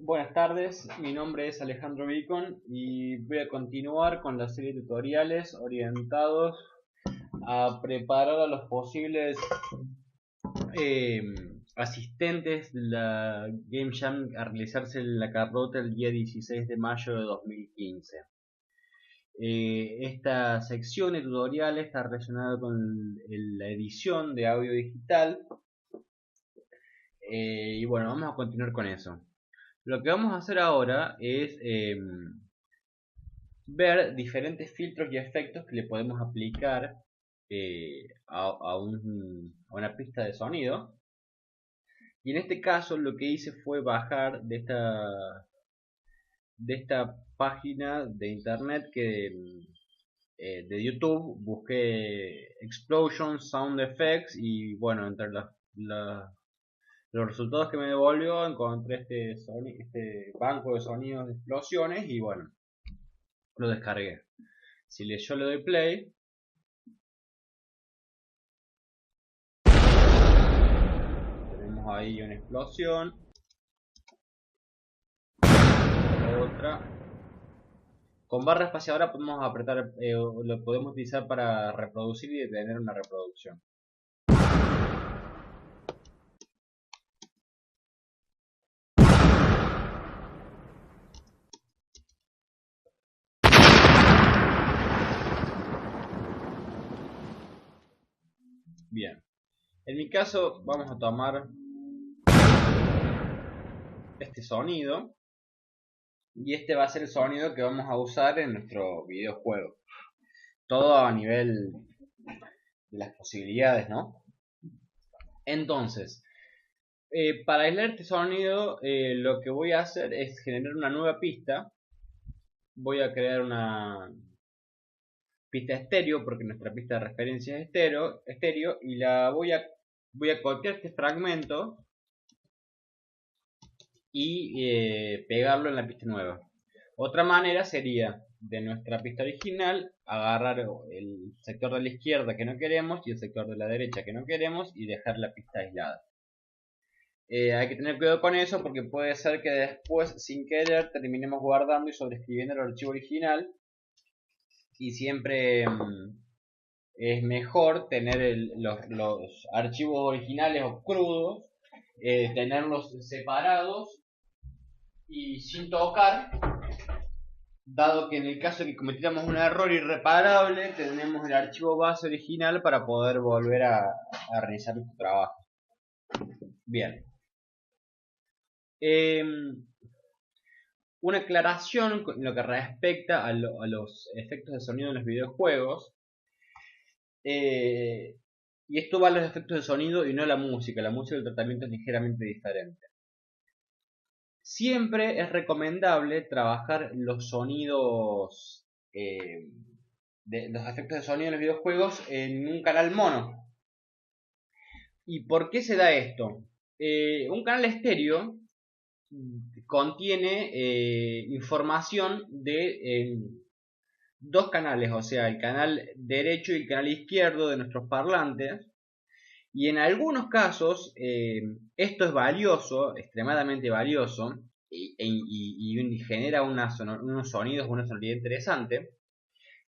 Buenas tardes, mi nombre es Alejandro Bicon y voy a continuar con la serie de tutoriales orientados a preparar a los posibles eh, asistentes de la Game Jam a realizarse en la Carrota el día 16 de mayo de 2015. Esta sección de tutoriales está relacionada con la edición de audio digital y bueno, vamos a continuar con eso. Lo que vamos a hacer ahora es ver diferentes filtros y efectos que le podemos aplicar a una pista de sonido. Y en este caso lo que hice fue bajar de esta página de internet de YouTube, busqué Explosion Sound Effects y bueno, entre los resultados que me devolvió encontré este banco de sonidos de explosiones y bueno, lo descargué. Yo le doy play, tenemos ahí una explosión, otra. Con barra espaciadora podemos apretar, lo podemos utilizar para reproducir y detener una reproducción. Bien, en mi caso vamos a tomar este sonido y este va a ser el sonido que vamos a usar en nuestro videojuego. Todo a nivel de las posibilidades, ¿no? Entonces, para aislar este sonido, lo que voy a hacer es generar una nueva pista. Voy a crear una pista estéreo, porque nuestra pista de referencia es estéreo y voy a copiar este fragmento y pegarlo en la pista nueva. Otra manera sería de nuestra pista original agarrar el sector de la izquierda que no queremos y el sector de la derecha que no queremos y dejar la pista aislada. Hay que tener cuidado con eso porque puede ser que después sin querer terminemos guardando y sobreescribiendo el archivo original y siempre es mejor tener los archivos originales o crudos, tenerlos separados y sin tocar, dado que en el caso de que cometiéramos un error irreparable, tenemos el archivo base original para poder volver a realizar nuestro trabajo. Bien. Una aclaración en lo que respecta a los efectos de sonido en los videojuegos. Y esto va a los efectos de sonido y no a la música. La música, el tratamiento es ligeramente diferente. Siempre es recomendable trabajar los sonidos, los efectos de sonido en los videojuegos en un canal mono. ¿Y por qué se da esto? Un canal estéreo contiene información de dos canales, o sea, el canal derecho y el canal izquierdo de nuestros parlantes. Y en algunos casos esto es valioso, extremadamente valioso, y genera unos sonidos, una sonoridad interesante.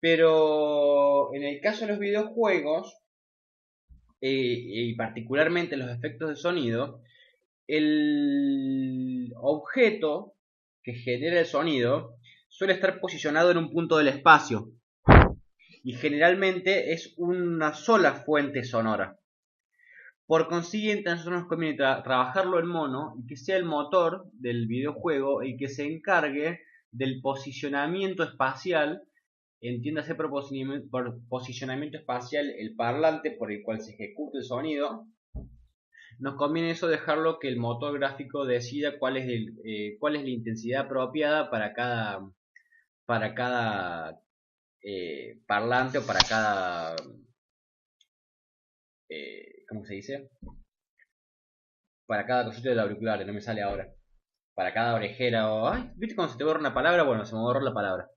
Pero en el caso de los videojuegos, y particularmente los efectos de sonido, el objeto que genera el sonido suele estar posicionado en un punto del espacio y generalmente es una sola fuente sonora. Por consiguiente, a nosotros nos conviene trabajarlo en mono y que sea el motor del videojuego el que se encargue del posicionamiento espacial. Entiéndase por posicionamiento espacial el parlante por el cual se ejecuta el sonido. Nos conviene eso dejarlo que el motor gráfico decida cuál es la intensidad apropiada para cada parlante o para cada, ¿cómo se dice? Para cada cosito del auricular, no me sale ahora. Para cada orejera o... Ay, ¿viste cuando se te borra una palabra? Bueno, se me borró la palabra.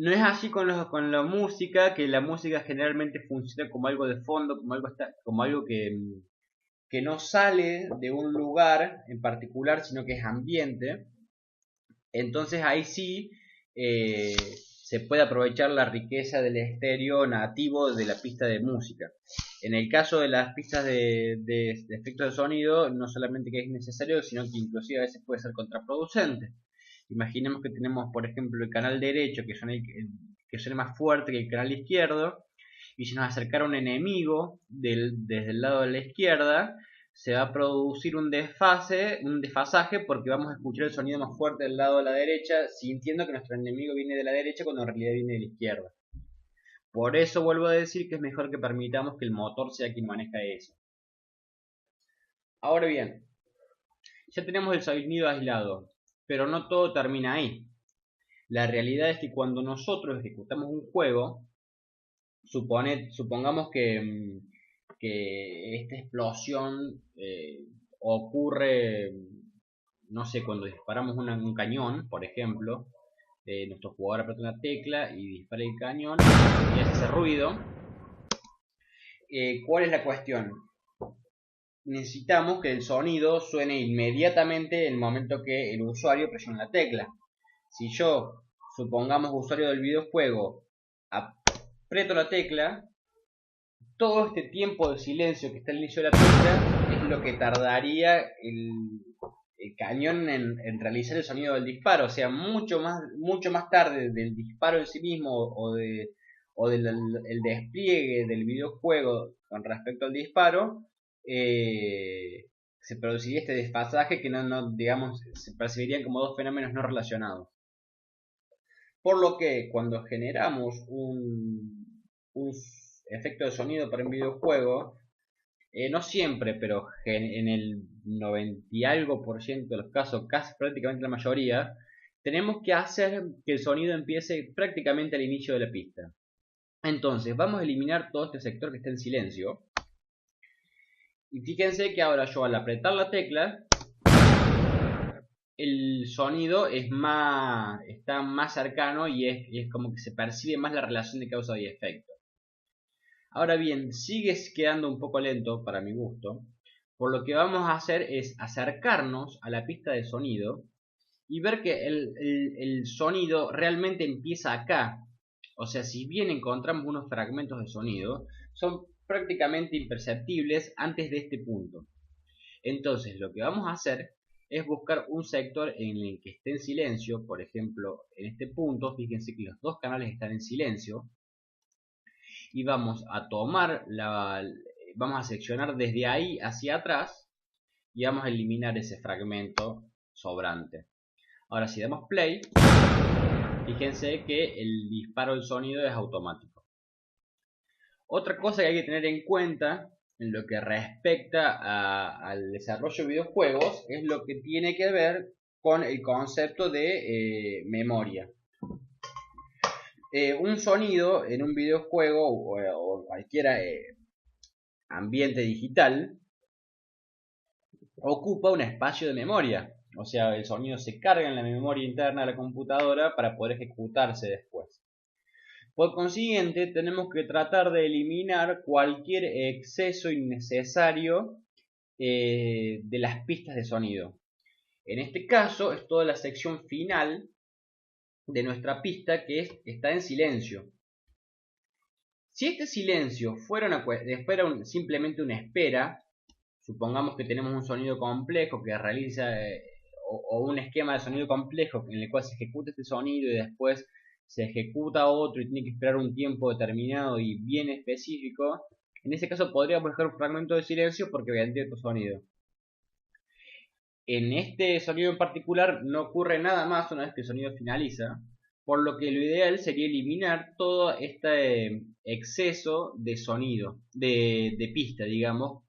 No es así con la música, que la música generalmente funciona como algo de fondo, como algo que no sale de un lugar en particular, sino que es ambiente, entonces ahí sí se puede aprovechar la riqueza del estéreo nativo de la pista de música. En el caso de las pistas de efectos de sonido, no solamente que es necesario, sino que inclusive a veces puede ser contraproducente. Imaginemos que tenemos, por ejemplo, el canal derecho, que suena más fuerte que el canal izquierdo, y si nos acercara un enemigo desde el lado de la izquierda, se va a producir un desfasaje, porque vamos a escuchar el sonido más fuerte del lado de la derecha, sintiendo que nuestro enemigo viene de la derecha cuando en realidad viene de la izquierda. Por eso vuelvo a decir que es mejor que permitamos que el motor sea quien maneja eso. Ahora bien, ya tenemos el sonido aislado, pero no todo termina ahí. La realidad es que cuando nosotros ejecutamos un juego, supongamos que esta explosión ocurre, no sé, cuando disparamos un cañón, por ejemplo, nuestro jugador aprieta una tecla y dispara el cañón y hace ese ruido. ¿Cuál es la cuestión? Necesitamos que el sonido suene inmediatamente en el momento que el usuario presiona la tecla. Si yo, supongamos usuario del videojuego, aprieto la tecla, todo este tiempo de silencio que está al inicio de la pista es lo que tardaría el cañón en realizar el sonido del disparo. O sea, mucho más tarde del disparo en sí mismo o del el despliegue del videojuego con respecto al disparo, se produciría este desfasaje que digamos, se percibirían como dos fenómenos no relacionados. Por lo que cuando generamos un efecto de sonido para un videojuego, no siempre, pero en el 90 y algo por ciento de los casos, casi prácticamente la mayoría, tenemos que hacer que el sonido empiece prácticamente al inicio de la pista. Entonces vamos a eliminar todo este sector que está en silencio. Y fíjense que ahora yo al apretar la tecla, el sonido está más cercano y es como que se percibe más la relación de causa y efecto. Ahora bien, sigue quedando un poco lento para mi gusto, por lo que vamos a hacer es acercarnos a la pista de sonido y ver que el sonido realmente empieza acá. O sea, si bien encontramos unos fragmentos de sonido, son prácticamente imperceptibles antes de este punto. Entonces, lo que vamos a hacer es buscar un sector en el que esté en silencio. Por ejemplo, en este punto, fíjense que los dos canales están en silencio. Y vamos a vamos a seccionar desde ahí hacia atrás y vamos a eliminar ese fragmento sobrante. Ahora si damos play, fíjense que el disparo del sonido es automático. Otra cosa que hay que tener en cuenta en lo que respecta al desarrollo de videojuegos es lo que tiene que ver con el concepto de memoria. Un sonido en un videojuego o cualquier ambiente digital ocupa un espacio de memoria. O sea, el sonido se carga en la memoria interna de la computadora para poder ejecutarse después. Por consiguiente, tenemos que tratar de eliminar cualquier exceso innecesario de las pistas de sonido. En este caso es toda la sección final de nuestra pista que está en silencio. Si este silencio fuera simplemente una espera, supongamos que tenemos un sonido complejo que realiza o un esquema de sonido complejo en el cual se ejecuta este sonido y después se ejecuta otro y tiene que esperar un tiempo determinado y bien específico, en ese caso podríamos dejar un fragmento de silencio porque obviamente otro sonido. En este sonido en particular no ocurre nada más una vez que el sonido finaliza, por lo que lo ideal sería eliminar todo este exceso de sonido, de pista, digamos,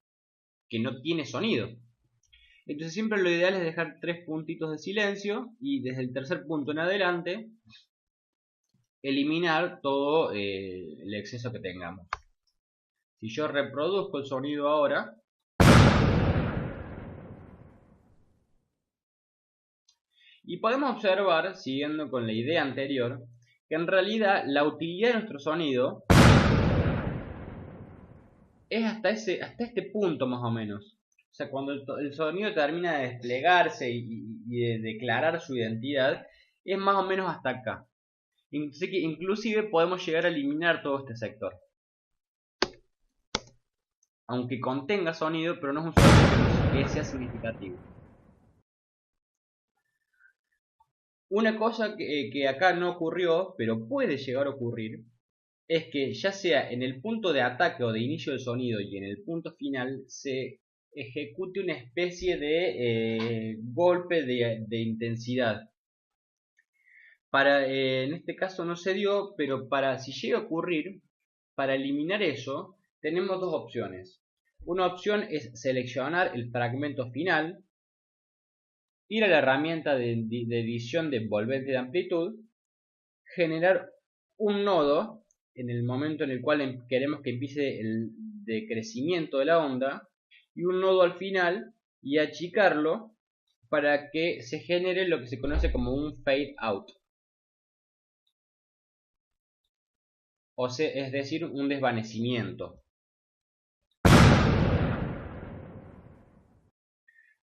que no tiene sonido. Entonces siempre lo ideal es dejar 3 puntitos de silencio y desde el tercer punto en adelante eliminar todo el exceso que tengamos. Si yo reproduzco el sonido ahora, y podemos observar, siguiendo con la idea anterior, que en realidad la utilidad de nuestro sonido es hasta este punto más o menos. O sea, cuando el sonido termina de desplegarse y de declarar su identidad, es más o menos hasta acá. Así que inclusive podemos llegar a eliminar todo este sector. Aunque contenga sonido, pero no es un sonido que sea significativo. Una cosa que acá no ocurrió, pero puede llegar a ocurrir, es que ya sea en el punto de ataque o de inicio del sonido y en el punto final se ejecute una especie de golpe de intensidad. En este caso no se dio, pero si llega a ocurrir, para eliminar eso, tenemos dos opciones. Una opción es seleccionar el fragmento final, ir a la herramienta de edición de envolvente de amplitud, generar un nodo en el momento en el cual queremos que empiece el decrecimiento de la onda y un nodo al final y achicarlo para que se genere lo que se conoce como un fade out, o sea, es decir, un desvanecimiento.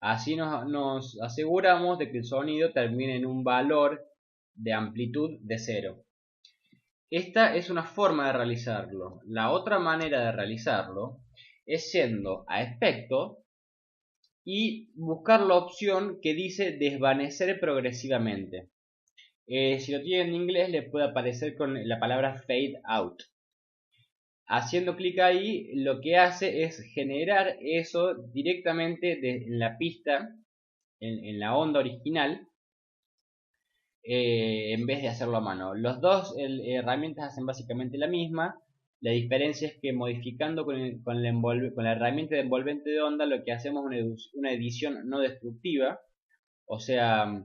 Así nos aseguramos de que el sonido termine en un valor de amplitud de 0. Esta es una forma de realizarlo. La otra manera de realizarlo es yendo a efecto y buscar la opción que dice desvanecer progresivamente. Si lo tienen en inglés les puede aparecer con la palabra fade out. Haciendo clic ahí lo que hace es generar eso directamente en la pista, en la onda original, en vez de hacerlo a mano. Las dos herramientas hacen básicamente la misma. La diferencia es que modificando con la herramienta de envolvente de onda lo que hacemos es una edición no destructiva. O sea,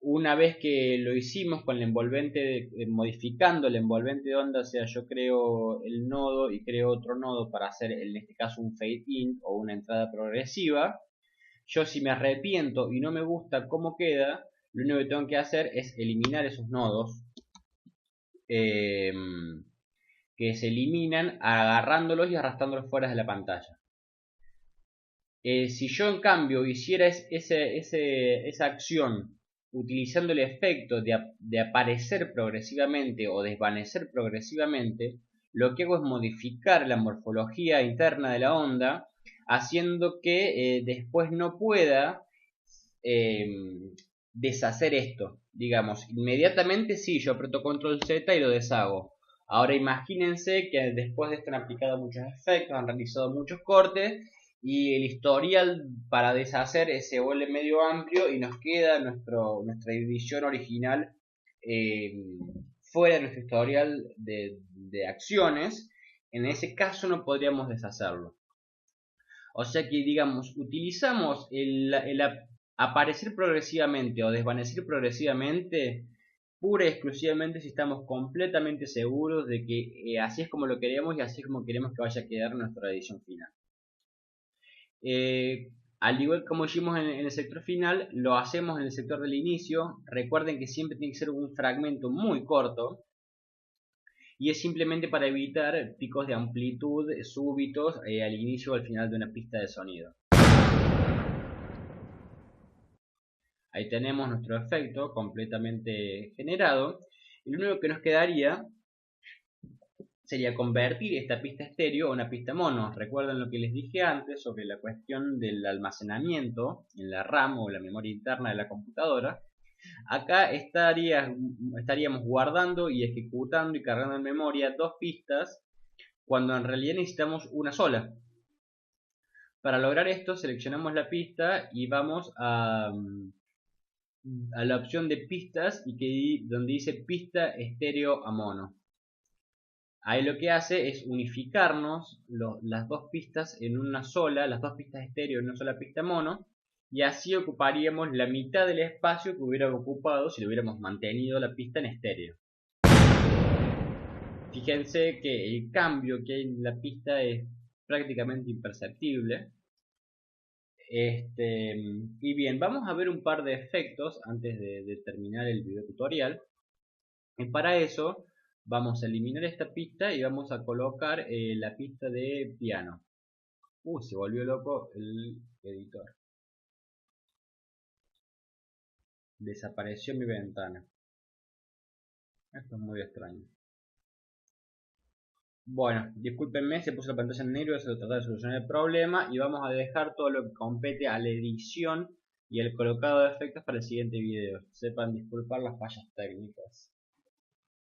una vez que lo hicimos con el envolvente, modificando el envolvente de onda, o sea, yo creo el nodo y creo otro nodo para hacer en este caso un fade in o una entrada progresiva. Yo si me arrepiento y no me gusta cómo queda, lo único que tengo que hacer es eliminar esos nodos eh, que se eliminan agarrándolos y arrastrándolos fuera de la pantalla. Si yo en cambio hiciera esa acción utilizando el efecto de aparecer progresivamente o desvanecer progresivamente, lo que hago es modificar la morfología interna de la onda, haciendo que después no pueda eh, deshacer esto. Digamos, inmediatamente sí, yo aprieto control Z y lo deshago. Ahora imagínense que después de esto han aplicado muchos efectos, han realizado muchos cortes y el historial para deshacer se vuelve medio amplio y nos queda nuestra edición original eh, fuera de nuestro historial de acciones. En ese caso no podríamos deshacerlo. O sea que, digamos, utilizamos el aparecer progresivamente o desvanecer progresivamente pura y exclusivamente si estamos completamente seguros de que así es como lo queremos y así es como queremos que vaya a quedar nuestra edición final. Al igual como hicimos en el sector final, lo hacemos en el sector del inicio. Recuerden que siempre tiene que ser un fragmento muy corto y es simplemente para evitar picos de amplitud súbitos al inicio o al final de una pista de sonido. Ahí tenemos nuestro efecto completamente generado y lo único que nos quedaría sería convertir esta pista estéreo a una pista mono. Recuerden lo que les dije antes sobre la cuestión del almacenamiento en la RAM o la memoria interna de la computadora. Acá estaríamos guardando y ejecutando y cargando en memoria dos pistas cuando en realidad necesitamos una sola. Para lograr esto seleccionamos la pista y vamos a la opción de pistas y donde dice pista estéreo a mono. Ahí lo que hace es unificarnos las dos pistas en una sola, las dos pistas estéreo en una sola pista mono, y así ocuparíamos la mitad del espacio que hubiera ocupado si lo hubiéramos mantenido la pista en estéreo. Fíjense que el cambio que hay en la pista es prácticamente imperceptible. Y bien, vamos a ver un par de efectos antes de terminar el video tutorial. Y para eso vamos a eliminar esta pista y vamos a colocar la pista de piano. Se volvió loco editor. Desapareció mi ventana. Esto es muy extraño. Bueno, discúlpenme, se puso la pantalla en negro, eso tratar de solucionar el problema y vamos a dejar todo lo que compete a la edición y el colocado de efectos para el siguiente video. Sepan disculpar las fallas técnicas.